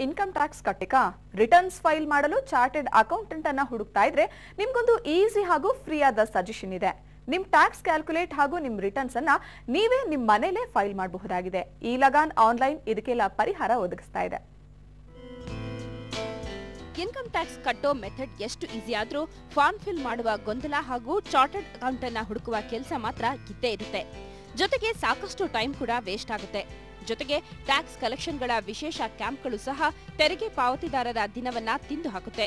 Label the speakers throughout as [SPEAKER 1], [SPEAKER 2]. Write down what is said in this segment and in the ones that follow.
[SPEAKER 1] Income tax ಕಟ್ಟಿಕಾ returns file ಮಾಡಲು chartered accountant ಅನ್ನ ಹುಡುಕ್ತಾ ಇದ್ರೆ ನಿಮ್ಗೊಂದು ಈಸಿ ಹಾಗೂ ಫ್ರೀ ಆದ ಸಜೆಷನ್ ಇದೆ. ನಿಮ್ ಟ್ಯಾಕ್ಸ್ ಕ್ಯಾಲ್ಕುಲೇಟ್ ಹಾಗೂ ನಿಮ್ ರಿಟರ್ನ್ಸ್ ಅನ್ನ ನೀವೇ ನಿಮ್ ಮನೆಯಲ್ಲೇ ಫೈಲ್ ಮಾಡಬಹುದಾಗಿದೆ. ಈ ಲಗಾನ್ ಆನ್ಲೈನ್ ಇದಕ್ಕೆಲ್ಲ ಪರಿಹಾರ ಒದಗಿಸ್ತಾ ಇದೆ.
[SPEAKER 2] ಇನ್ಕಮ್ ಟ್ಯಾಕ್ಸ್ ಕಟ್ಟೋ ಮೆಥಡ್ ಎಷ್ಟು ಈಸಿ ಆದ್ರೂ ಫಾರ್ಮ್ ಫಿಲ್ ಮಾಡುವ ಗೊಂದಲ ಹಾಗೂ ಚಾರ್ಟೆಡ್ ಅಕೌಂಟ್ ಅನ್ನ ಹುಡುಕುವ ಕೆಲಸ ಮಾತ್ರ ಇದ್ದೇ ಇರುತ್ತೆ. ಜೊತೆಗೆ ಸಾಕಷ್ಟು ಟೈಮ್ ಕೂಡ ವೇಸ್ಟ್ ಆಗುತ್ತೆ. ಜೊತೆಗೆ ಟ್ಯಾಕ್ಸ್ ಕಲೆಕ್ಷನ್ಗಳ ವಿಶೇಷ ಕ್ಯಾಂಪ್ಗಳು ಸಹ ತೆರಿಗೆ ಪಾವತಿದಾರರ ದಿನವನ್ನ ತಿಂದು ಹಾಕುತ್ತೆ.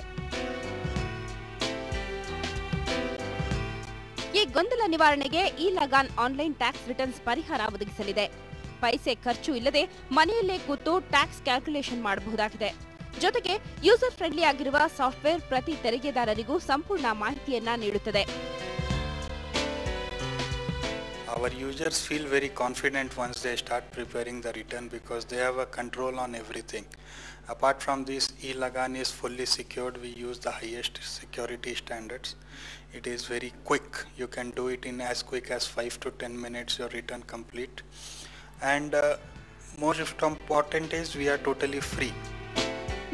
[SPEAKER 2] ಈ ಗೊಂದಲ ನಿವಾರಣೆಗೆ ಈ ಲಗಾನ್ ಆನ್ಲೈನ್ ಟ್ಯಾಕ್ಸ್ ರಿಟರ್ನ್ಸ್ ಪರಿಹಾರ ಒದಗಿಸಲಿದೆ. ಪೈಸೆ ಖರ್ಚು ಇಲ್ಲದೆ ಮನೆಯಲ್ಲೇ ಕೂತು ಟ್ಯಾಕ್ಸ್ ಕ್ಯಾಲ್ಕುಲೇಷನ್ ಮಾಡಬಹುದಾಗಿದೆ. ಜೊತೆಗೆ ಯೂಸರ್ ಫ್ರೆಂಡ್ಲಿ ಆಗಿರುವ ಸಾಫ್ಟ್ವೇರ್ ಪ್ರತಿ ತೆರಿಗೆದಾರರಿಗೂ ಸಂಪೂರ್ಣ ಮಾಹಿತಿಯನ್ನ ನೀಡುತ್ತದೆ.
[SPEAKER 3] Our users feel very confident once they start preparing the return because they have a control on everything. Apart from this, e-Lagan is fully secured. We use the highest security standards. It is very quick. You can do it in as quick as 5 to 10 minutes, your return complete. And most important is we are totally free.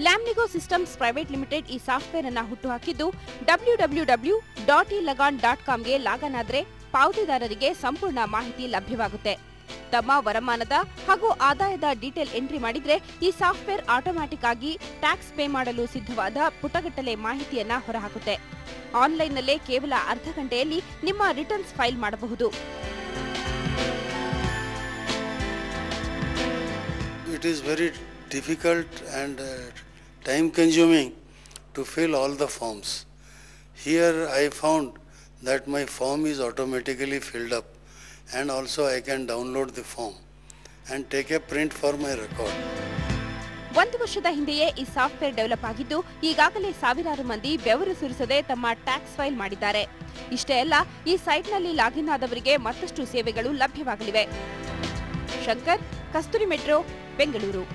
[SPEAKER 2] ಲ್ಯಾಮ್ನಿಗೋ systems private limited ಈ software ಅನ್ನ ಹುಟ್ಟುಹಾಕಿದ್ದು www.ilagan.com ಗೆ ಲಾಗನ್ ಆದ್ರೆ ಪಾವತಿದಾರರಿಗೆ ಸಂಪೂರ್ಣ ಮಾಹಿತಿ ಲಭ್ಯವಾಗುತ್ತೆ. ತಮ್ಮ ವರಮಾನದ ಹಾಗೂ ಆದಾಯದ ಡೀಟೇಲ್ ಎಂಟ್ರಿ ಮಾಡಿದ್ರೆ ಈ ಸಾಫ್ಟ್ವೇರ್ ಆಟೋಮ್ಯಾಟಿಕ್ ಆಗಿ ಟ್ಯಾಕ್ಸ್ ಪೇ ಮಾಡಲು ಸಿದ್ಧವಾದ ಪುಟಗಟ್ಟಲೆ ಮಾಹಿತಿಯನ್ನ ಹೊರಹಾಕುತ್ತೆ. ಆನ್ಲೈನ್ನಲ್ಲೇ ಕೇವಲ ಅರ್ಧ ಗಂಟೆಯಲ್ಲಿ ನಿಮ್ಮ ರಿಟರ್ನ್ಸ್ ಫೈಲ್ ಮಾಡಬಹುದು.
[SPEAKER 4] It is very difficult and time consuming to fill all the forms. Here I found that my form is automatically filled up and also I can download the form and take a print for my record.
[SPEAKER 2] 1 ವರ್ಷದ ಹಿಂದೆಯೇ ಈ software develop ಆಗಿದ್ದು ಈಗಾಗಲೇ ಸಾವಿರಾರು ಮಂದಿ ಬೆವರು ಸುರಿಸದೆ ತಮ್ಮ tax file ಮಾಡಿದ್ದಾರೆ. ಇಷ್ಟೇ ಅಲ್ಲ, ಈ ಸೈಟ್ನಲ್ಲಿ ಲಾಗಿನ್ ಆದವರಿಗೆ ಮತ್ತಷ್ಟು ಸೇವೆಗಳು ಲಭ್ಯವಾಗಲಿವೆ. ಶಂಕರ್, ಕಸ್ತೂರಿ ಮೆಟ್ರೋ, ಬೆಂಗಳೂರು.